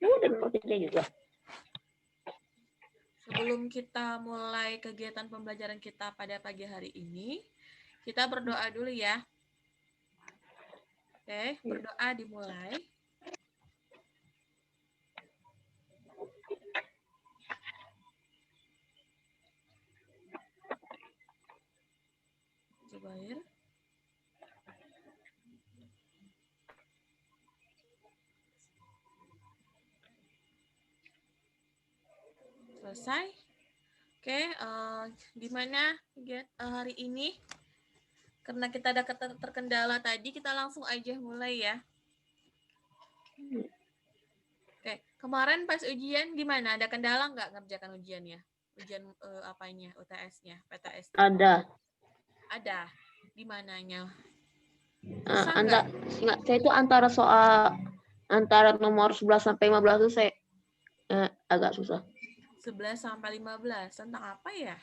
Udah maksudnya juga. Sebelum kita mulai kegiatan pembelajaran kita pada pagi hari ini, kita berdoa dulu ya. Oke, berdoa dimulai. Zubair. Selesai. Oke, gimana hari ini? Karena kita ada terkendala tadi, kita langsung aja mulai ya. Oke, kemarin pas ujian gimana? Ada kendala nggak ngerjakan ujiannya? Ujian apanya? UTS-nya, PTS? Ada. Ada. Di mananya? Ingat saya itu antara nomor 11 sampai 15 itu saya agak susah. 11 sampai 15 tentang apa ya?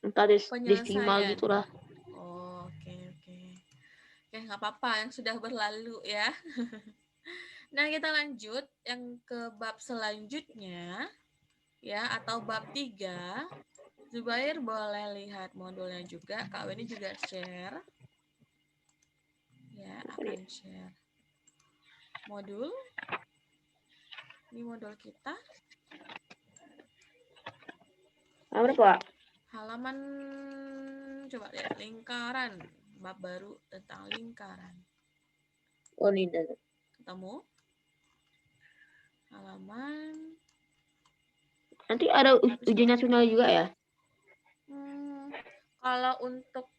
Entah desimal gitulah. Oh, oke. Oke, nggak apa-apa yang sudah berlalu ya. Nah, kita lanjut yang ke bab selanjutnya ya, atau bab 3. Zubair boleh lihat modulnya juga. Kak Weni juga share. Ya, akan share modul. Ini modul kita. Apa? Halaman, coba lihat, lingkaran. Bab baru tentang lingkaran. Oh, ini dah. Ketemu? Halaman. Nanti ada ujian nasional juga ya? Kalau untuk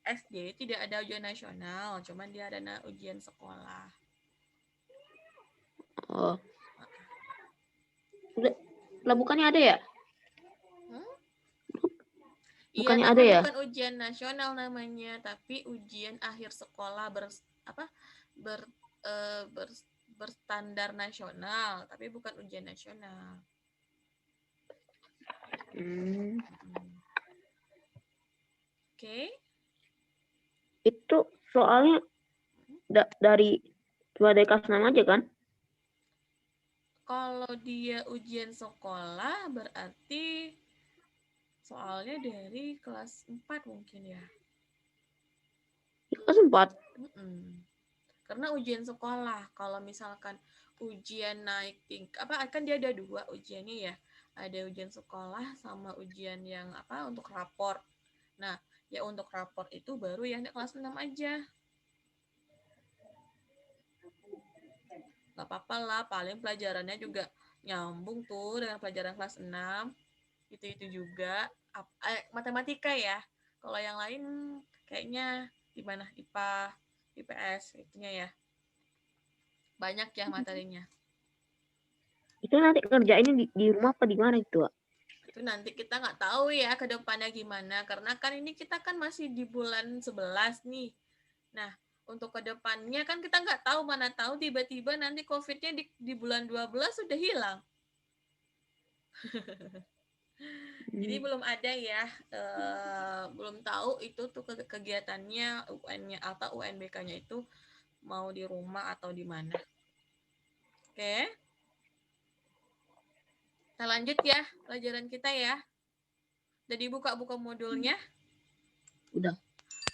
SD tidak ada ujian nasional, cuman dia ada ujian sekolah. Oh. Lah bukannya ada ya? Iya, Bukannya tapi ada ya? bukan ujian nasional namanya, tapi ujian akhir sekolah berstandar nasional, tapi bukan ujian nasional. Oke. Itu soalnya dari kelas 6 aja kan? Kalau dia ujian sekolah berarti soalnya dari kelas 4 mungkin ya. Kelas 4? Karena ujian sekolah, kalau misalkan ujian naik tingkat, kan dia ada 2 ujiannya ya. Ada ujian sekolah sama ujian yang untuk rapor. Nah, ya untuk rapor itu baru yang di kelas 6 aja. Gak apa-apa lah, paling pelajarannya juga nyambung tuh dengan pelajaran kelas 6. Itu juga. Matematika ya. Kalau yang lain kayaknya gimana? IPA, IPS, itunya ya. Banyak ya materinya. Itu nanti kerjainnya di rumah apa di mana itu? Itu nanti kita nggak tahu ya ke depannya gimana. Karena kan ini kita kan masih di bulan 11 nih. Nah, untuk ke depannya kan kita nggak tahu, mana tahu tiba-tiba nanti COVID-nya di bulan 12 sudah hilang. Jadi belum ada ya, belum tahu itu tuh kegiatannya UN-nya atau UNBK-nya itu mau di rumah atau di mana. Oke. Kita lanjut ya pelajaran kita ya. Jadi buka-buka modulnya. Udah.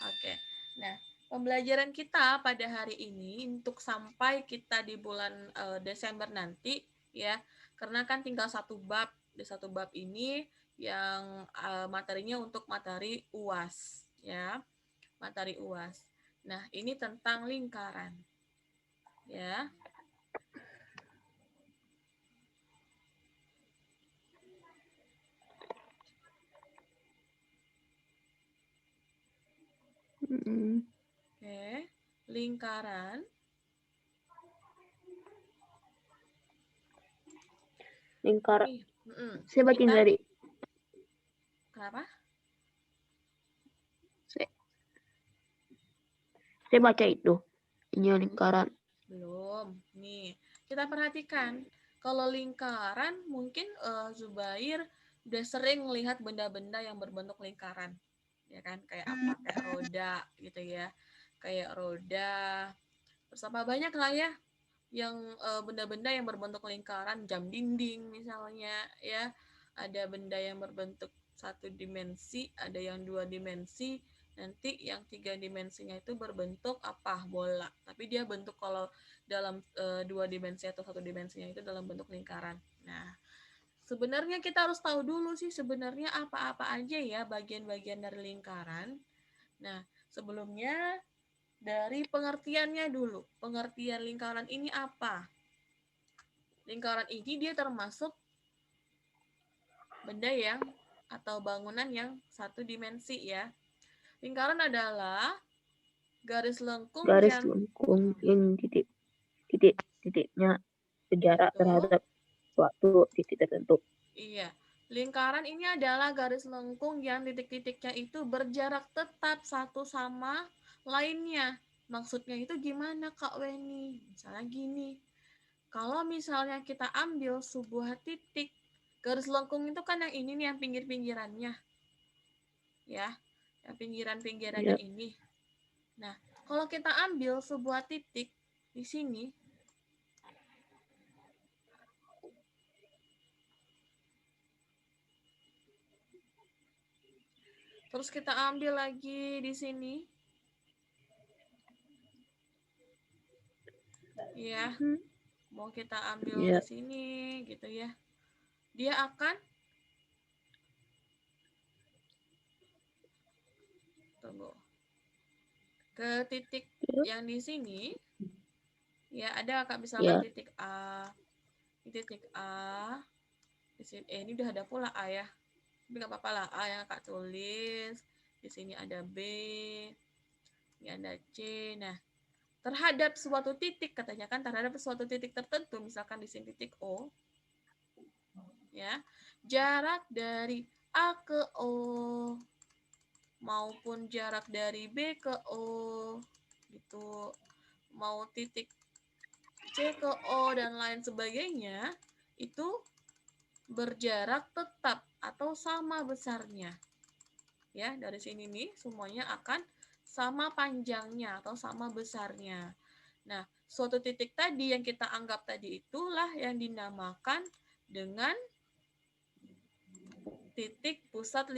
Oke. Nah, pembelajaran kita pada hari ini untuk sampai kita di bulan Desember nanti ya, karena kan tinggal satu bab. Di satu bab ini yang materinya untuk materi UAS ya. Materi UAS. Nah, ini tentang lingkaran. Ya. Oke, lingkaran. Lingkaran. Saya bacain dari. Kenapa? Saya baca itu. Ini lingkaran. Belum. Nih, kita perhatikan. Kalau lingkaran, mungkin Zubair udah sering melihat benda-benda yang berbentuk lingkaran. Ya kan? Kayak apa? Kayak roda gitu ya. Kayak roda. Bersama banyak lah ya yang benda-benda yang berbentuk lingkaran, jam dinding misalnya ya. Ada benda yang berbentuk 1 dimensi, ada yang 2 dimensi, nanti yang 3 dimensinya itu berbentuk apa? Bola. Tapi dia bentuk kalau dalam 2 dimensi atau 1 dimensinya itu dalam bentuk lingkaran. Nah, sebenarnya kita harus tahu dulu sih sebenarnya apa-apa aja ya bagian-bagian dari lingkaran. Nah, sebelumnya dari pengertiannya dulu. Pengertian lingkaran ini apa? Lingkaran ini dia termasuk benda yang atau bangunan yang 1 dimensi ya. Lingkaran adalah garis lengkung Garis yang lengkung yang titiknya berjarak betul. terhadap suatu titik tertentu. Iya. Lingkaran ini adalah garis lengkung yang titik-titiknya itu berjarak tetap satu sama lainnya. Maksudnya itu gimana Kak Weni? Misalnya gini, kalau misalnya kita ambil sebuah titik, garis lengkung itu kan yang ini nih, yang pinggir-pinggirannya. Ya, yang pinggiran-pinggirannya Ya. ini. Nah, kalau kita ambil sebuah titik di sini, terus kita ambil lagi di sini, ya, mau kita ambil Ya. di sini gitu ya, dia akan tunggu ke titik yang di sini, ya ada Kak misalkan Ya. titik A, titik A, di sini, ini udah ada pula A ya, tapi nggak apa-apa lah A yang Kak tulis, di sini ada B, ini ada C. Nah, terhadap suatu titik katanya kan, terhadap suatu titik tertentu, misalkan di sini titik O, ya, jarak dari A ke O maupun jarak dari B ke O gitu, mau titik C ke O dan lain sebagainya itu berjarak tetap atau sama besarnya. Ya, dari sini nih semuanya akan sama panjangnya atau sama besarnya. Nah, suatu titik tadi yang kita anggap tadi itulah yang dinamakan dengan titik pusat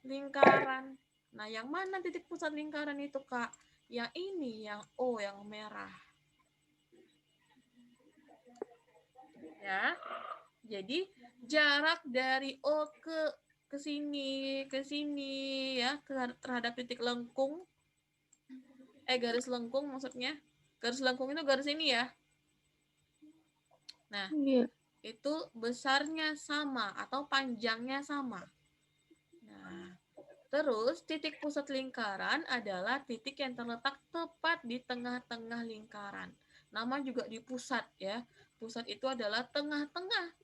lingkaran. Nah, yang mana titik pusat lingkaran itu, Kak? Yang ini, yang O, yang merah. Ya. Jadi, jarak dari O ke sini ya, terhadap titik lengkung, garis lengkung maksudnya. Garis lengkung itu garis ini ya. Nah, Ya. itu besarnya sama atau panjangnya sama. Nah, terus titik pusat lingkaran adalah titik yang terletak tepat di tengah-tengah lingkaran. Nama juga di pusat ya. Pusat itu adalah tengah-tengah.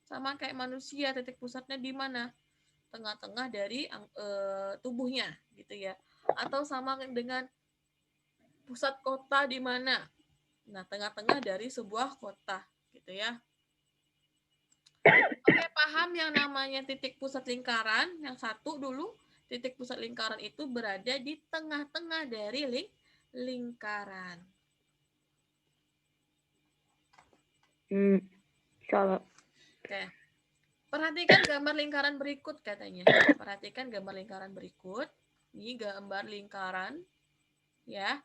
Sama kayak manusia, titik pusatnya di mana? Tengah-tengah dari tubuhnya gitu ya. Atau sama dengan pusat kota di mana? Nah, tengah-tengah dari sebuah kota gitu ya. Oke, paham yang namanya titik pusat lingkaran? Yang satu dulu, titik pusat lingkaran itu berada di tengah-tengah dari lingkaran. Salah. Oke. Perhatikan gambar lingkaran berikut katanya. Perhatikan gambar lingkaran berikut. Ini gambar lingkaran ya.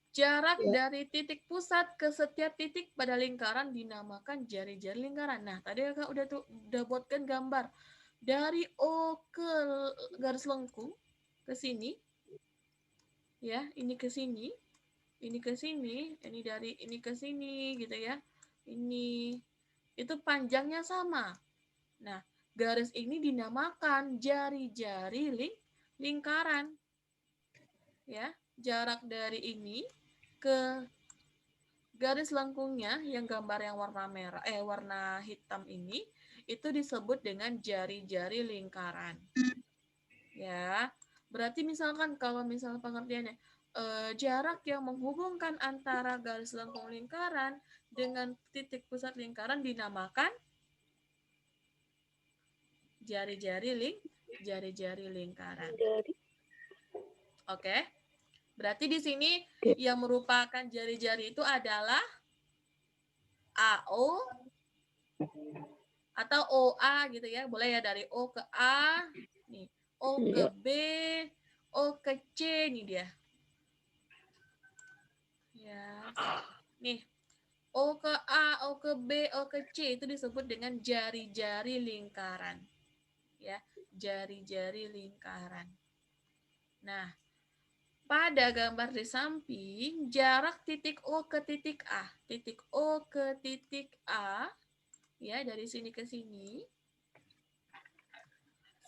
Jarak Ya. dari titik pusat ke setiap titik pada lingkaran dinamakan jari-jari lingkaran. Nah, tadi Kak udah buatkan gambar. Dari O ke garis lengkung ke sini ya, ini ke sini, ini ke sini, ini dari ini ke sini gitu ya. Ini itu panjangnya sama. Nah, garis ini dinamakan jari-jari lingkaran. Ya, jarak dari ini ke garis lengkungnya yang gambar yang warna merah warna hitam ini itu disebut dengan jari-jari lingkaran. Ya. Berarti misalkan kalau misalnya pengertiannya jarak yang menghubungkan antara garis lengkung lingkaran dengan titik pusat lingkaran dinamakan jari-jari lingkaran. Dari. Oke. Berarti di sini Oke. yang merupakan jari-jari itu adalah AO atau OA gitu ya. Boleh ya dari O ke A, nih, O ke Iya. B, O ke C, nih dia. Ya. Nih, O ke A, O ke B, O ke C itu disebut dengan jari-jari lingkaran. Ya, jari-jari lingkaran. Nah, pada gambar di samping, jarak titik O ke titik A. Titik O ke titik A, ya dari sini ke sini,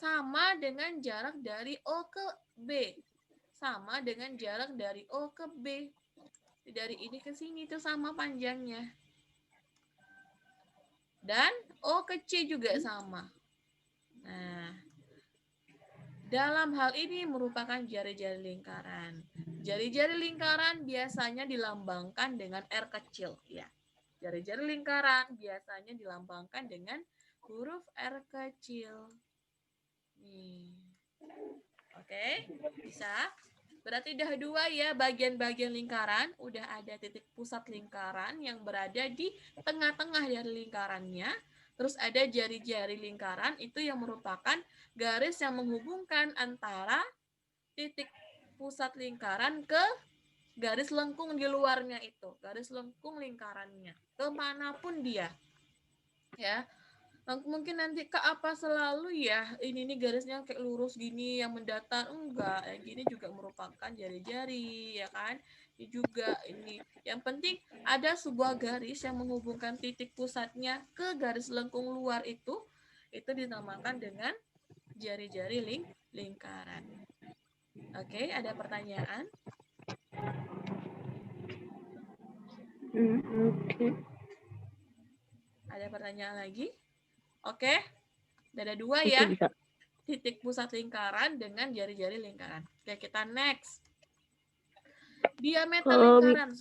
sama dengan jarak dari O ke B. Sama dengan jarak dari O ke B. Dari ini ke sini itu sama panjangnya. Dan O ke C juga sama. Nah, dalam hal ini merupakan jari-jari lingkaran. Jari-jari lingkaran biasanya dilambangkan dengan R kecil, ya. Jari-jari lingkaran biasanya dilambangkan dengan huruf R kecil. Nih. Oke, bisa? Berarti udah dua ya bagian-bagian lingkaran. Udah ada titik pusat lingkaran yang berada di tengah-tengah dari lingkarannya. Terus ada jari-jari lingkaran itu yang merupakan garis yang menghubungkan antara titik pusat lingkaran ke garis lengkung di luarnya itu. Garis lengkung lingkarannya. Kemanapun dia. Ya, mungkin nanti Kak apa selalu ya ini nih garisnya kayak lurus gini yang mendatar, enggak, yang gini juga merupakan jari-jari ya kan. Ini juga ini yang penting ada sebuah garis yang menghubungkan titik pusatnya ke garis lengkung luar itu dinamakan dengan jari-jari lingkaran. Oke, ada pertanyaan? Oke. Ada pertanyaan lagi? Oke, ada dua Oke, ya. bisa. Titik pusat lingkaran dengan jari-jari lingkaran. Oke, kita next. Diameter lingkaran.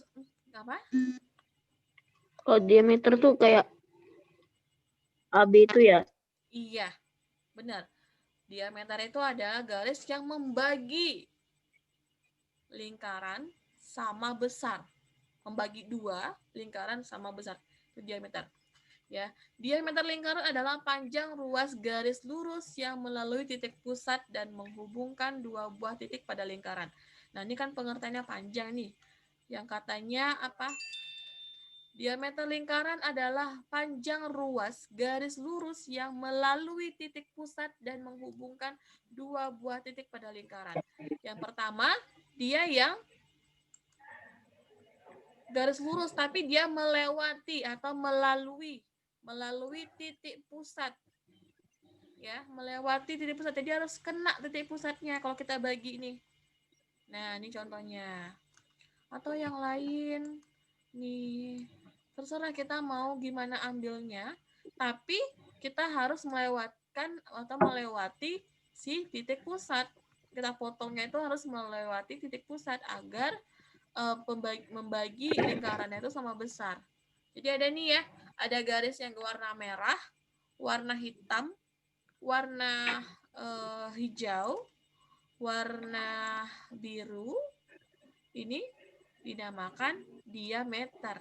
Apa? Kalau diameter tuh kayak AB itu ya? Iya, benar. Diameter itu adalah garis yang membagi lingkaran sama besar. Membagi dua lingkaran sama besar. Itu diameter. Ya, diameter lingkaran adalah panjang ruas garis lurus yang melalui titik pusat dan menghubungkan dua buah titik pada lingkaran. Nah, ini kan pengertiannya panjang nih. Yang katanya apa? Diameter lingkaran adalah panjang ruas garis lurus yang melalui titik pusat dan menghubungkan dua buah titik pada lingkaran. Yang pertama, dia yang garis lurus tapi dia melewati atau melalui titik pusat. Ya, melewati titik pusat. Jadi harus kena titik pusatnya kalau kita bagi ini. Nah, ini contohnya. Atau yang lain nih, terserah kita mau gimana ambilnya, tapi kita harus melewatkan atau melewati si titik pusat. Kita potongnya itu harus melewati titik pusat agar membagi lingkarannya itu sama besar. Jadi ada nih ya, ada garis yang warna merah, warna hitam, warna hijau, warna biru. Ini dinamakan diameter.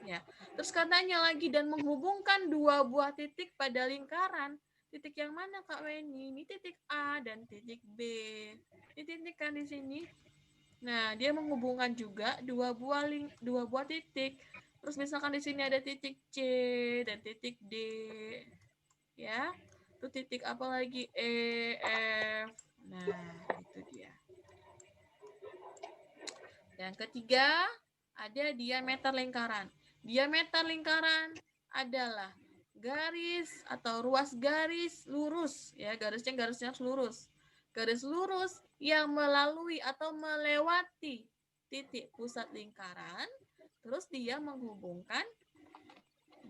Ya. Terus katanya lagi dan menghubungkan dua buah titik pada lingkaran. Titik yang mana Kak Weni? Ini titik A dan titik B. Ini titik kan di sini. Nah, dia menghubungkan juga dua buah titik. Terus misalkan di sini ada titik C dan titik D. Ya. Itu titik apa lagi? E, F. Nah, itu dia. Yang ketiga, ada diameter lingkaran. Diameter lingkaran adalah garis atau ruas garis lurus, ya, garisnya lurus. Garis lurus yang melalui atau melewati titik pusat lingkaran, terus dia menghubungkan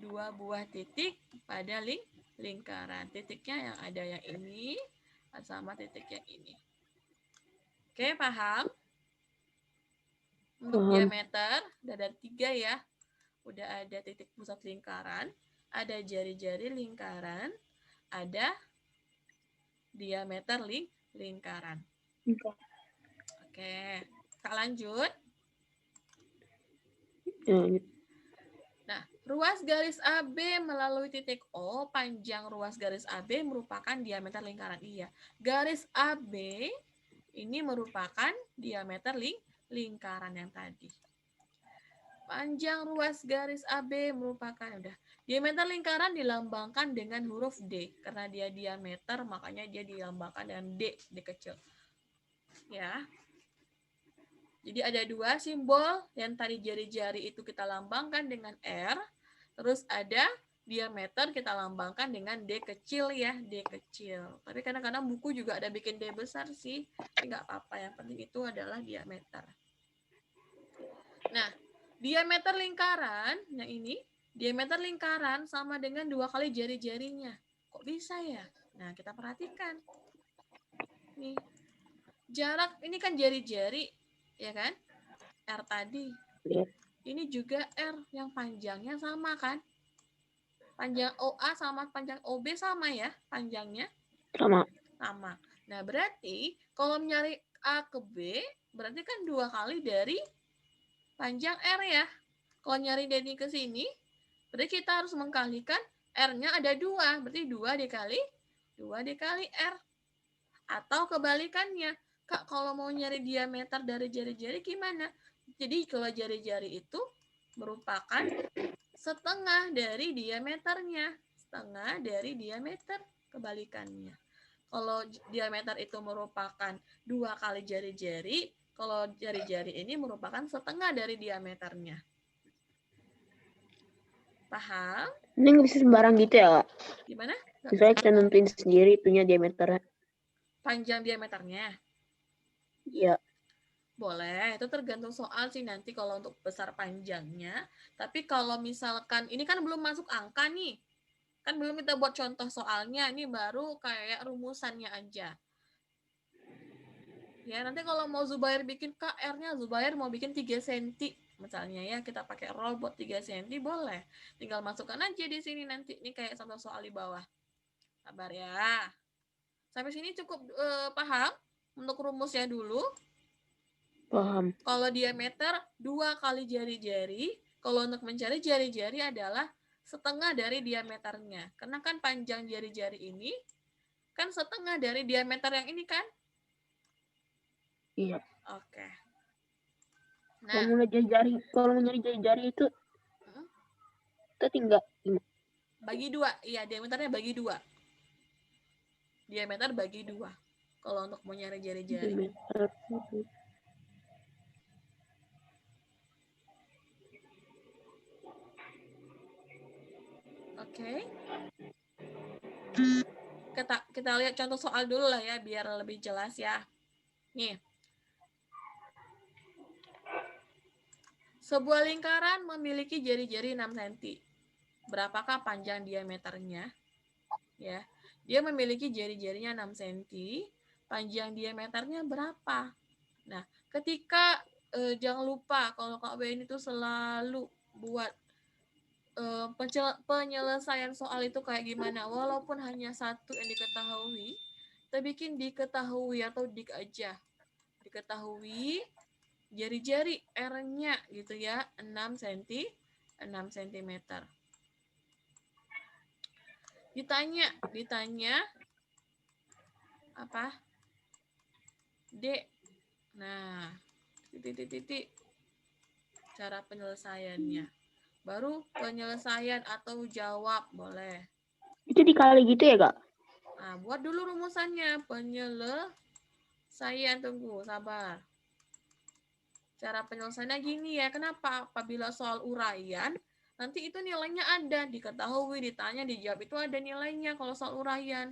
dua buah titik pada lingkaran. Titiknya yang ada yang ini sama titik yang ini. Oke, paham? Untuk diameter, ada 3 ya. Udah ada titik pusat lingkaran, ada jari-jari lingkaran, ada diameter lingkaran. Oke. Kak lanjut. Ya, Nah, ruas garis AB melalui titik O, panjang ruas garis AB merupakan diameter lingkaran. Iya, garis AB ini merupakan diameter lingkaran yang tadi. Panjang ruas garis AB merupakan diameter lingkaran dilambangkan dengan huruf D karena dia diameter, makanya dia dilambangkan dengan D kecil. Ya. Jadi ada dua simbol yang tadi jari-jari itu kita lambangkan dengan R, terus ada diameter kita lambangkan dengan D kecil ya, D kecil. Tapi kadang-kadang buku juga ada bikin D besar sih, tapi nggak apa-apa, yang penting itu adalah diameter. Nah, diameter lingkaran, yang ini, diameter lingkaran sama dengan 2 kali jari-jarinya. Kok bisa ya? Nah, kita perhatikan. Nih, jarak ini kan jari-jari, ya kan? R tadi. ya. Ini juga R yang panjangnya sama kan? Panjang OA sama panjang OB sama ya panjangnya? Sama. Sama. Nah, berarti kalau mencari A ke B, berarti kan 2 kali dari panjang R ya. Kalau nyari dari ke sini, berarti kita harus mengkalikan R-nya ada 2. Berarti 2 dikali R. Atau kebalikannya. Kak, kalau mau nyari diameter dari jari-jari gimana? Jadi kalau jari-jari itu merupakan setengah dari diameternya. Setengah dari diameter, kebalikannya. Kalau diameter itu merupakan 2 kali jari-jari, kalau jari-jari ini merupakan setengah dari diameternya. Paham? Ini nggak bisa sembarang gitu ya, Kak? Gimana? Misalnya kita nentuin sendiri itunya diameternya. Panjang diameternya? Iya. Boleh, itu tergantung soal sih nanti kalau untuk besar panjangnya. Tapi kalau misalkan, ini kan belum masuk angka nih. Kan belum kita buat contoh soalnya, ini baru kayak rumusannya aja. Ya, nanti kalau mau Zubair bikin KR-nya, Zubair mau bikin 3 cm. Misalnya ya, kita pakai robot 3 cm, boleh. Tinggal masukkan aja di sini nanti. Ini kayak contoh soal di bawah. Sabar ya. Sampai sini cukup paham untuk rumusnya dulu. Paham. Kalau diameter 2 kali jari-jari, kalau untuk mencari jari-jari adalah setengah dari diameternya. Karena kan panjang jari-jari ini kan setengah dari diameter yang ini kan? Iya. Oke. Kalau Nah, mau nyari jari-jari itu kita tinggal bagi 2. Iya, diameternya bagi 2. Diameter bagi 2. Kalau untuk mau nyari jari-jari. diameter. Oke. Kita lihat contoh soal dulu lah ya, biar lebih jelas ya. Nih. Sebuah lingkaran memiliki jari-jari 6 cm. Berapakah panjang diameternya? Ya. Dia memiliki jari-jarinya 6 cm. Panjang diameternya berapa? Nah, ketika jangan lupa kalau Kak Win itu selalu buat penyelesaian soal itu kayak gimana, walaupun hanya satu yang diketahui, kita bikin diketahui atau dik aja. Diketahui jari-jari R-nya gitu ya, 6 cm. Ditanya apa? D. Nah, titik-titik cara penyelesaiannya. Baru penyelesaian atau jawab boleh. Itu dikali gitu ya, Kak? Nah, buat dulu rumusannya. Penyelesaian, tunggu, sabar. Cara penyelesaiannya gini ya, kenapa? Apabila soal uraian, nanti itu nilainya ada. Diketahui, ditanya, dijawab itu ada nilainya kalau soal uraian.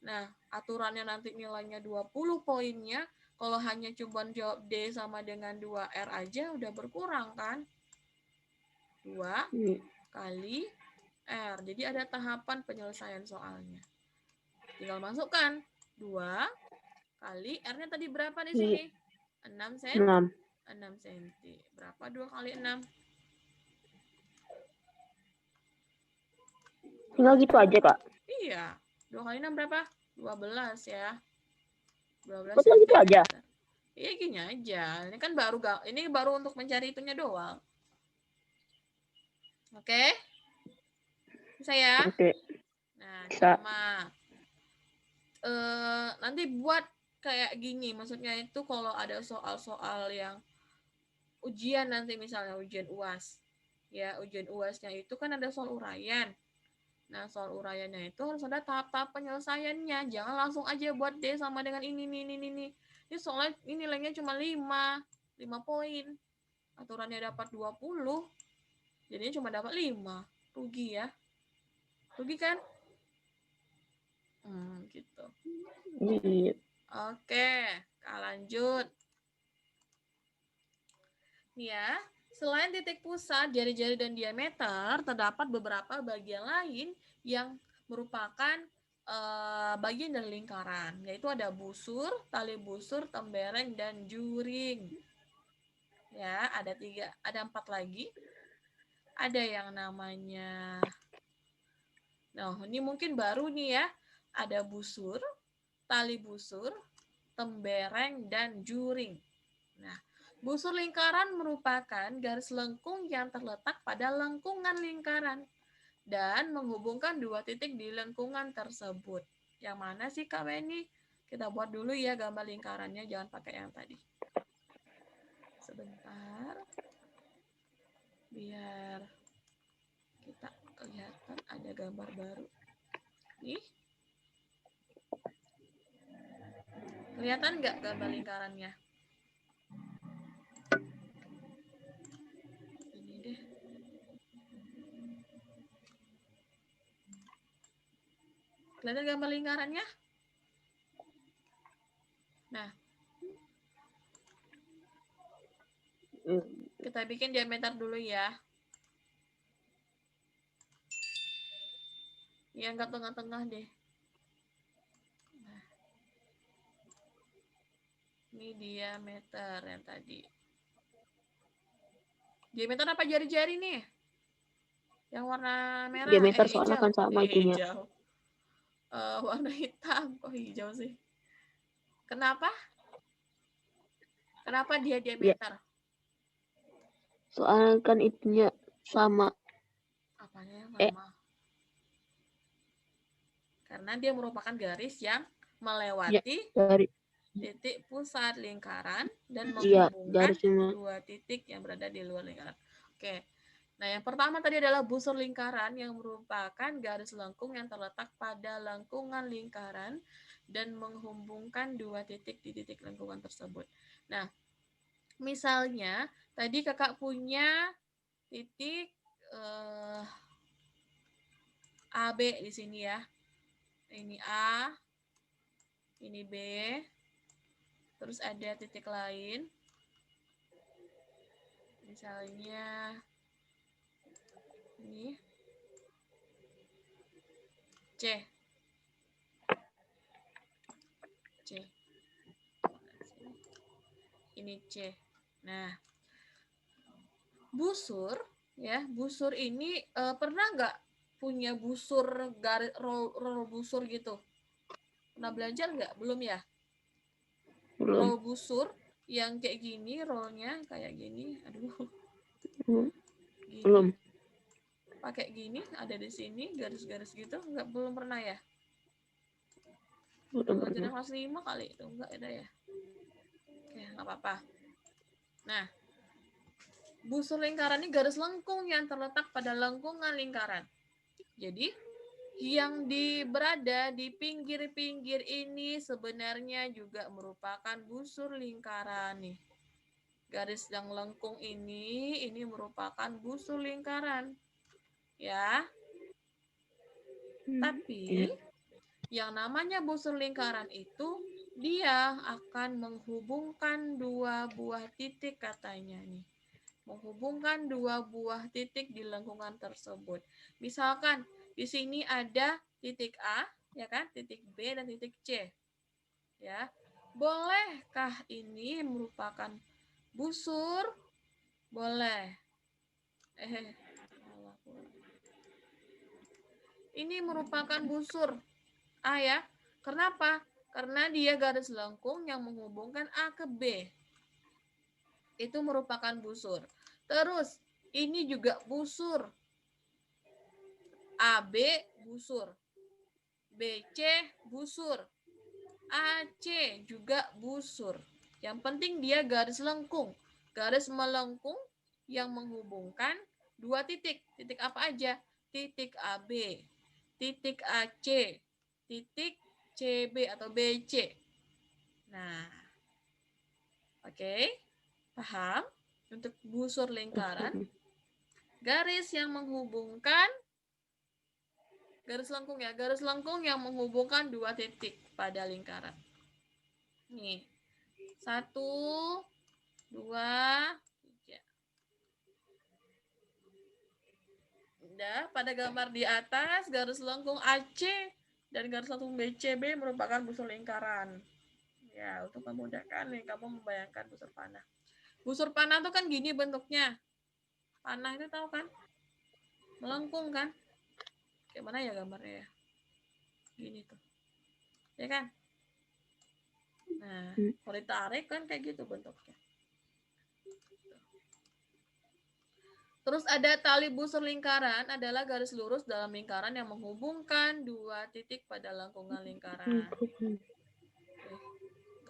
Nah, aturannya nanti nilainya 20 poinnya. Kalau hanya cuma jawab D sama dengan 2R aja, udah berkurang kan? 2 kali R. Jadi ada tahapan penyelesaian soalnya. Tinggal masukkan 2 kali R-nya tadi berapa di sini? 6 cm. 6 cm. Berapa 2 kali 6? Tinggal gitu aja, Kak? Iya. 2 kali 6 berapa? 12 ya. 12 Betul gitu cm. aja? Ya gini aja. Ini kan baru untuk mencari itunya doang. Oke? Bisa ya? Oke. Nah, Bisa. sama. Nanti buat kayak gini. Maksudnya itu kalau ada soal-soal yang ujian nanti misalnya ujian UAS. Ya, ujian UASnya itu kan ada soal uraian. Nah, soal uraiannya itu harus ada tahap-tahap penyelesaiannya. Jangan langsung aja buat D sama dengan ini. Ini soalnya ini nilainya cuma 5 poin. Aturannya dapat 20, jadinya cuma dapat 5. Rugi ya. Rugi kan? Gitu. Iya. Oke, lanjut. Nih ya, selain titik pusat, jari-jari dan diameter, terdapat beberapa bagian lain yang merupakan bagian dari lingkaran, yaitu ada busur, tali busur, tembereng, dan juring. Ya, ada 4 lagi. Ada yang namanya, nah ini mungkin baru nih ya, ada busur, tali busur, tembereng, dan juring. Nah, busur lingkaran merupakan garis lengkung yang terletak pada lengkungan lingkaran dan menghubungkan 2 titik di lengkungan tersebut. Yang mana sih Kak Weni? Kita buat dulu ya gambar lingkarannya, jangan pakai yang tadi. Sebentar. Biar kita kelihatan ada gambar baru. Nih. Kelihatan nggak gambar lingkarannya? Ini deh. Kelihatan gambar lingkarannya? Nah, kita bikin diameter dulu ya. Ya, nggak tengah-tengah deh. Nah, ini diameter yang tadi. Diameter apa jari-jari nih? Yang warna merah, Diameter soalnya hijau. kan sama itunya. Hijau. Warna hitam, kok hijau sih? Kenapa? Kenapa dia Ya, diameter? soalnya kan itunya sama. Apanya yang sama? Karena dia merupakan garis yang Ya, melewati dari titik pusat lingkaran dan iya menghubungkan garisnya. 2 titik yang berada di luar lingkaran. Oke. Nah, yang pertama tadi adalah busur lingkaran yang merupakan garis lengkung yang terletak pada lengkungan lingkaran dan menghubungkan 2 titik di titik lengkungan tersebut. Nah, misalnya tadi Kakak punya titik AB di sini ya. Ini A, ini B, terus ada titik lain. Misalnya ini C. Ini C. Nah, busur ya, busur ini pernah nggak punya busur garis roll busur gitu? Pernah belajar nggak? Belum ya? Belum. Roll busur yang kayak gini, rollnya kayak gini. Aduh. Gini. Belum. Pakai gini, ada di sini garis-garis gitu, belum pernah ya? Belum Belajar pernah. kelas 5 kali itu, enggak ada ya? Oke, nggak apa-apa. Nah, busur lingkaran ini garis lengkung yang terletak pada lengkungan lingkaran. Jadi, yang berada di pinggir-pinggir ini sebenarnya juga merupakan busur lingkaran nih. Garis yang lengkung ini merupakan busur lingkaran. Ya. Tapi yang namanya busur lingkaran itu dia akan menghubungkan 2 buah titik katanya nih. Menghubungkan 2 buah titik di lengkungan tersebut. Misalkan di sini ada titik A, ya kan? Titik B dan titik C. Ya. Bolehkah ini merupakan busur? Boleh. Ini merupakan busur A ya. Kenapa? Karena dia garis lengkung yang menghubungkan A ke B. Itu merupakan busur. Terus, ini juga busur. AB busur. BC busur. AC juga busur. Yang penting dia garis lengkung. Garis melengkung yang menghubungkan dua titik. Titik apa aja? Titik AB, titik AC, titik CB atau BC. Nah, oke. Paham? Untuk busur lingkaran, garis yang menghubungkan garis lengkung ya, garis lengkung yang menghubungkan dua titik pada lingkaran. Nih, 1, 2, 3. Udah, pada gambar di atas, garis lengkung AC dan garis lengkung BCB merupakan busur lingkaran. Ya, untuk memudahkan nih kamu membayangkan busur panah. Busur panah tuh kan gini bentuknya. Panah itu tahu kan? Melengkung kan? Kayak mana ya gambarnya ya? Gini tuh. Ya kan? Nah, kalau ditarik kan kayak gitu bentuknya. Terus ada tali busur lingkaran adalah garis lurus dalam lingkaran yang menghubungkan dua titik pada lengkungan lingkaran.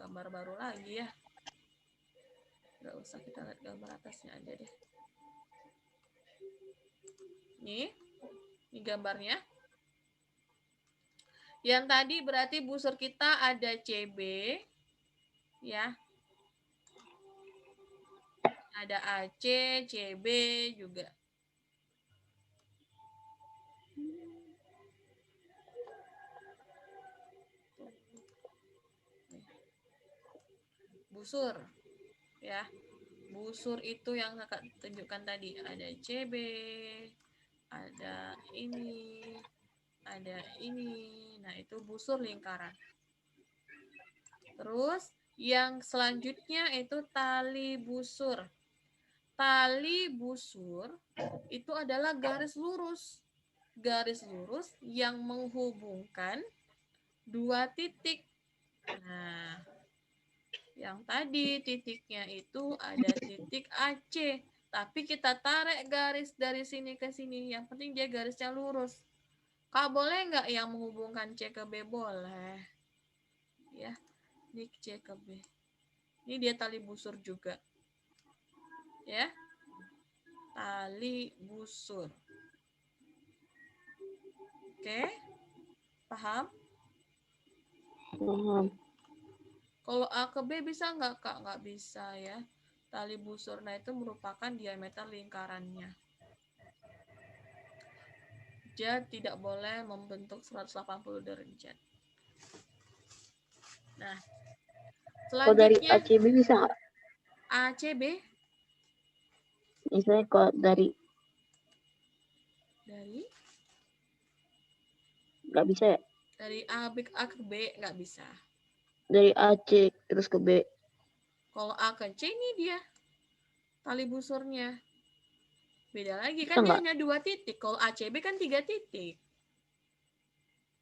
Gambar baru lagi ya. Nggak usah kita lihat gambar atasnya aja deh. Ini gambarnya. Yang tadi berarti busur kita ada CB, ya. Ada AC, CB juga. Busur, ya. Busur itu yang kakak tunjukkan tadi. Ada CB, ada ini, ada ini. Nah, itu busur lingkaran. Terus yang selanjutnya itu tali busur. Tali busur itu adalah garis lurus. Garis lurus yang menghubungkan dua titik. Nah, yang tadi titiknya itu ada titik AC. Tapi kita tarik garis dari sini ke sini. Yang penting dia garisnya lurus. Kak, boleh nggak yang menghubungkan C ke B? Boleh. Ya, ini C ke B. Ini dia tali busur juga. Ya, tali busur. Oke, paham? Paham. Kalau A ke B bisa nggak, Kak? Nggak bisa ya. Tali busur, nah itu merupakan diameter lingkarannya. Dia tidak boleh membentuk 180 derajat. Nah, Kalau dari selanjutnya ACB bisa nggak? ACB. Misalnya kalau dari nggak bisa ya? Dari A ke B nggak bisa. Dari AC terus ke B. Kalau A ke C ini dia tali busurnya. Beda lagi Bisa kan dia nggak? hanya 2 titik. Kalau ACB kan 3 titik.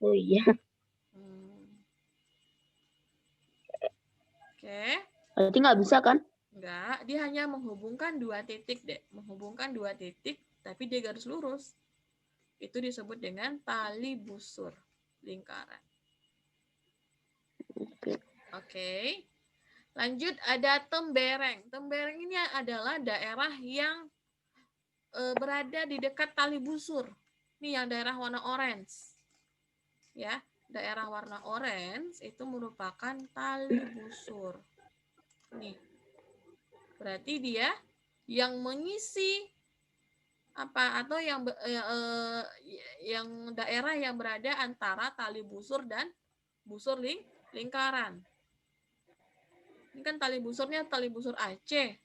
Oh iya. Oke. Berarti nggak bisa kan? Enggak, dia hanya menghubungkan 2 titik, Dek. Menghubungkan 2 titik, tapi dia garis lurus. Itu disebut dengan tali busur lingkaran. Oke. Lanjut ada tembereng. Tembereng ini adalah daerah yang berada di dekat tali busur. Ini yang daerah warna orange. Ya, daerah warna orange itu merupakan tali busur. Nih. Berarti dia yang mengisi apa atau yang daerah yang berada antara tali busur dan busur lingkaran. Ini kan tali busurnya tali busur AC.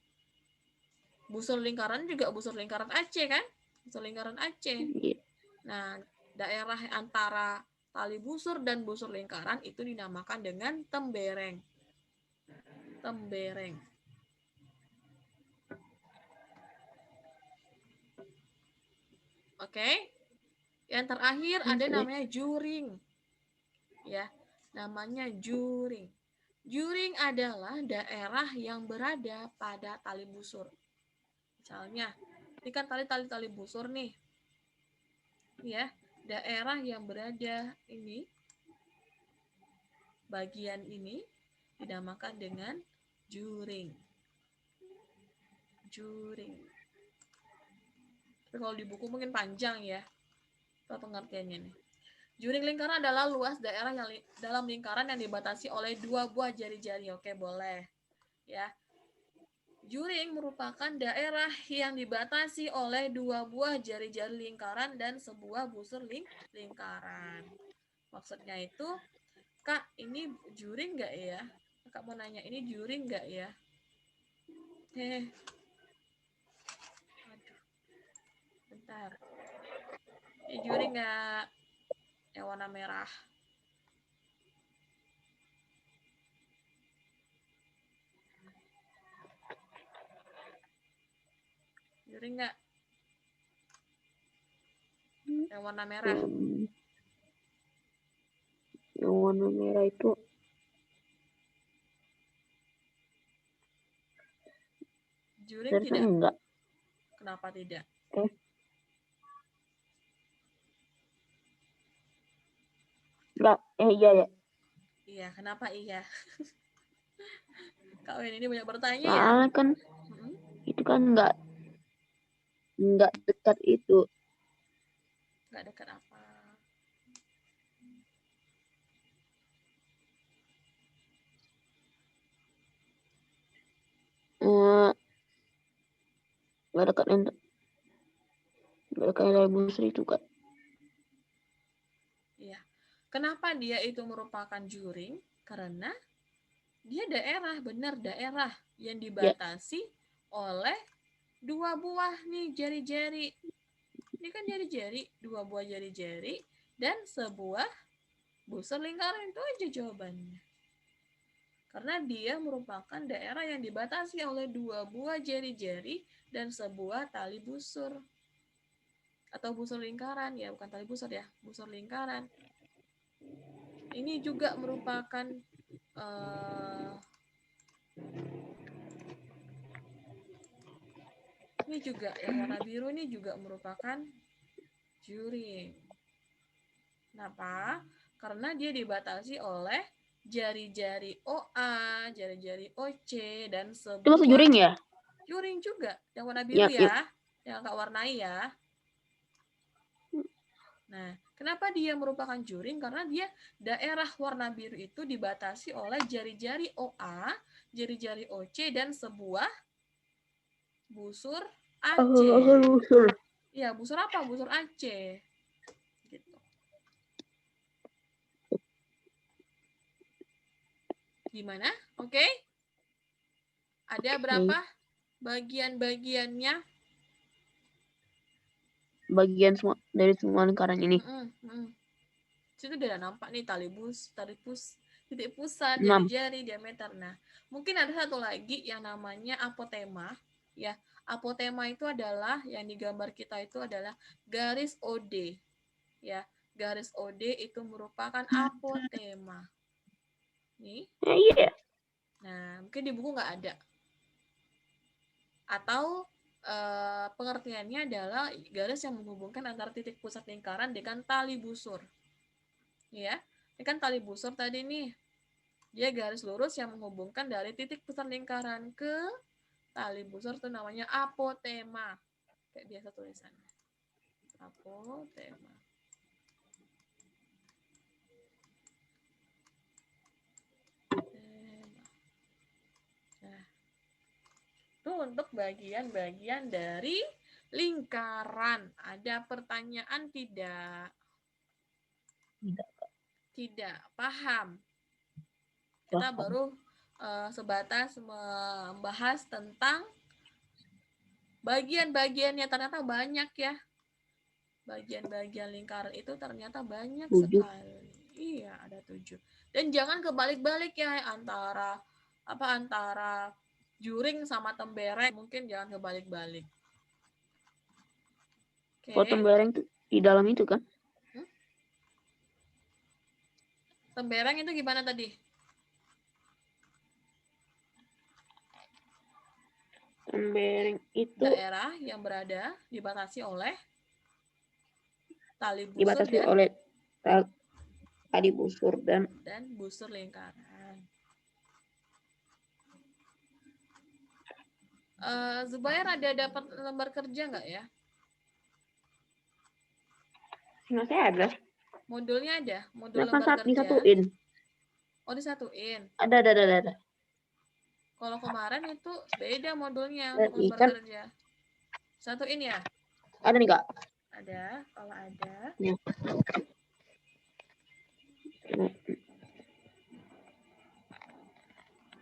Busur lingkaran juga busur lingkaran AC kan? Busur lingkaran AC. Iya. Nah, daerah antara tali busur dan busur lingkaran itu dinamakan dengan tembereng. Tembereng. Oke. Yang terakhir ada namanya juring. Ya. namanya juring. Juring adalah daerah yang berada pada tali busur. Misalnya, ini kan tali busur nih. Ya, daerah yang berada ini, bagian ini dinamakan dengan juring. Juring. Tapi kalau di buku mungkin panjang ya, apa pengertiannya nih. Juring lingkaran adalah luas daerah yang dalam lingkaran yang dibatasi oleh dua buah jari-jari. Oke, boleh. Ya. Juring merupakan daerah yang dibatasi oleh dua buah jari-jari lingkaran dan sebuah busur lingkaran. Maksudnya itu, Kak, ini juring nggak ya? Kak mau nanya, ini juring nggak ya? Aduh, bentar. Ini juring nggak? Yang warna merah. Juring nggak? Yang warna merah. Yang warna merah itu juring tidak? Enggak. Kenapa tidak? Enggak. Iya ya. Iya, kenapa iya? Kak Wen ini banyak bertanya ya? Soalnya kan itu kan enggak dekat itu. Enggak dekat apa? Enggak dekat dari busur itu kan. Iya. Kenapa dia itu merupakan juring? Karena dia daerah, benar daerah yang dibatasi oleh dua buah nih jari-jari. Ini kan jari-jari, dua buah jari-jari dan sebuah busur lingkaran. Itu aja jawabannya. Karena dia merupakan daerah yang dibatasi oleh dua buah jari-jari dan sebuah tali busur. Atau busur lingkaran, ya bukan tali busur ya, busur lingkaran. Ini juga merupakan ini juga yang warna biru ini juga merupakan juring. Kenapa? Karena dia dibatasi oleh jari-jari OA, jari-jari OC, dan sebuah... Itu masuk juring ya? Juring juga, yang warna biru ya, yang Kak warnai ya. Nah, kenapa dia merupakan juring? Karena dia daerah warna biru itu dibatasi oleh jari-jari OA, jari-jari OC, dan sebuah busur AC. Iya, busur apa? Busur AC. Gitu. Gimana? Oke? Ada berapa bagian-bagiannya? Bagian semua dari semua lingkaran ini. Situ udah nampak nih tali pus, titik pusat, jari-jari, diameter. Nah, mungkin ada satu lagi yang namanya apotema. Ya, apotema itu adalah yang digambar kita itu adalah garis OD. Ya, garis OD itu merupakan apotema. Nih. Iya. Nah, mungkin di buku nggak ada. Atau pengertiannya adalah garis yang menghubungkan antara titik pusat lingkaran dengan tali busur. Ya, ini kan tali busur tadi nih. Dia garis lurus yang menghubungkan dari titik pusat lingkaran ke tali busur itu namanya apotema. Kayak biasa tulisannya. Apotema. Nah, itu untuk bagian-bagian dari lingkaran. Ada pertanyaan tidak? Tidak. Paham? Kita baru sebatas membahas tentang bagian-bagiannya. Ternyata banyak ya. Bagian-bagian lingkaran itu ternyata banyak 7. sekali. Iya, ada 7. Dan jangan kebalik-balik ya antara juring sama tembereng, mungkin jangan kebalik-balik. Okay. Tembereng tuh di dalam itu kan? Tembereng itu gimana tadi? Tembereng itu Daerah yang berada dibatasi oleh tali busur dibatasi dan oleh tali busur dan busur lingkaran. Zubair ada dapat lembar kerja nggak ya? nggak saya ada. Modulnya ada, modul Kenapa lembar kerja. disatuin? Oh, disatuin. Ada. Kalau kemarin itu beda modulnya Dan untuk lembar ikan kerja. Satuin ya? ada nih Kak. Ada, kalau ada. Ya.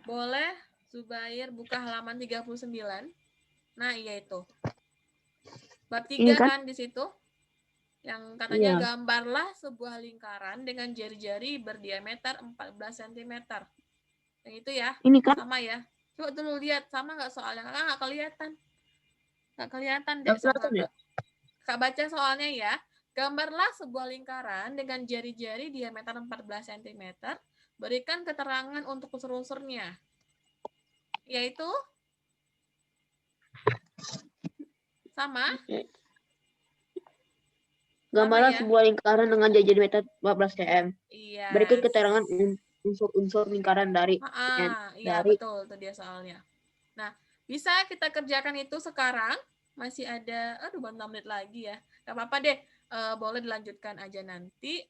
Boleh Zubair buka halaman 39. Nah, iya itu. Bab 3 Ini kan? kan? Di situ. Yang katanya Iya. gambarlah sebuah lingkaran dengan jari-jari berdiameter 14 cm. Yang itu ya? Ini kan? Sama ya? Coba dulu lihat, sama nggak soalnya? Kakak nggak kelihatan. Nggak kelihatan deh Nggak sama kelihatan ya? kakak. Kak baca soalnya ya. Gambarlah sebuah lingkaran dengan jari-jari diameter 14 cm. Berikan keterangan untuk unsur-unsurnya. Yaitu sama. Gambarlah ya? sebuah lingkaran dengan jari meter 14 cm. Iya. Berikut keterangan unsur-unsur lingkaran dari Iya betul itu dia soalnya. Nah, bisa kita kerjakan itu sekarang. Masih ada, aduh 6 menit lagi ya. Gak apa-apa deh, boleh dilanjutkan aja nanti.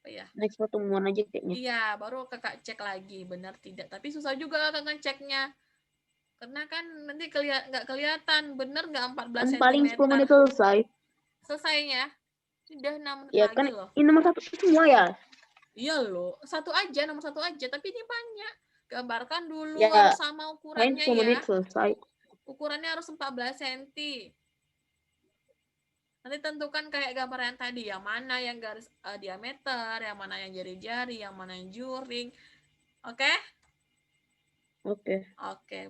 Ya. Next pertemuan aja kayaknya. Iya, baru kakak cek lagi benar tidak. Tapi susah juga kakak ngeceknya. Karena kan nanti nggak kelihatan bener nggak 14 cm. Paling 10 menit selesai. Selesainya. Sudah 6 menit Ya lagi kan loh. ini nomor 1 semua ya. Iya loh, nomor satu aja, tapi ini banyak. Gambarkan dulu Ya, harus sama ukurannya paling 10 menit ya. selesai. Ukurannya harus 14 cm. Nanti tentukan kayak gambar yang tadi, yang mana yang garis diameter, yang mana yang jari-jari, yang mana yang juring. Oke? Oke.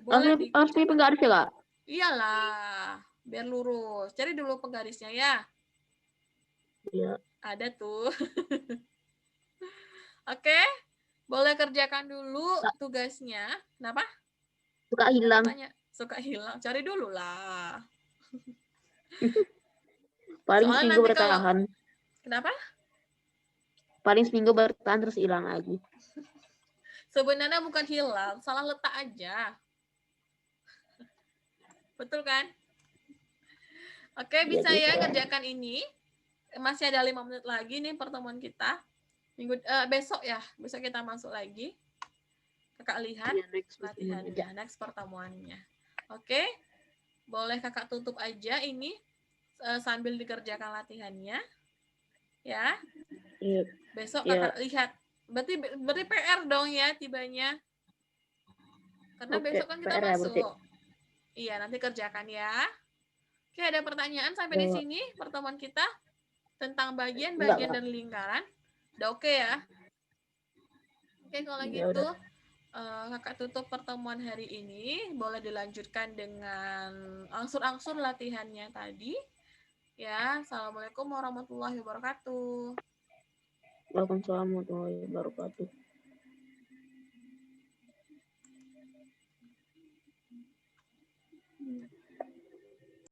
Boleh Harus punya penggaris ya, Kak? Iyalah, biar lurus. Cari dulu penggarisnya ya. Iya. Ada tuh. Oke? Boleh kerjakan dulu tugasnya. Kenapa? Suka hilang. Suka hilang. Cari dulu lah. Paling seminggu bertahan. Kenapa? Paling seminggu bertahan terus hilang lagi. Sebenarnya bukan hilang, salah letak aja. Betul kan? Oke, bisa ya kerjakan ini. Masih ada 5 menit lagi nih pertemuan kita. Besok ya, besok kita masuk lagi. Kakak lihat latihannya, next pertemuannya. Oke, boleh kakak tutup aja ini sambil dikerjakan latihannya. Ya. Besok kakak lihat. Berarti PR dong ya tibanya. Karena besok kan kita masuk. Iya, nanti kerjakan ya. Oke, ada pertanyaan sampai di sini pertemuan kita tentang bagian-bagian dan lingkaran. Udah oke ya? Oke, kalau gitu kakak tutup pertemuan hari ini. Boleh dilanjutkan dengan angsur-angsur latihannya tadi. Ya, Assalamualaikum warahmatullahi wabarakatuh. Waalaikumsalam warahmatullahi wabarakatuh.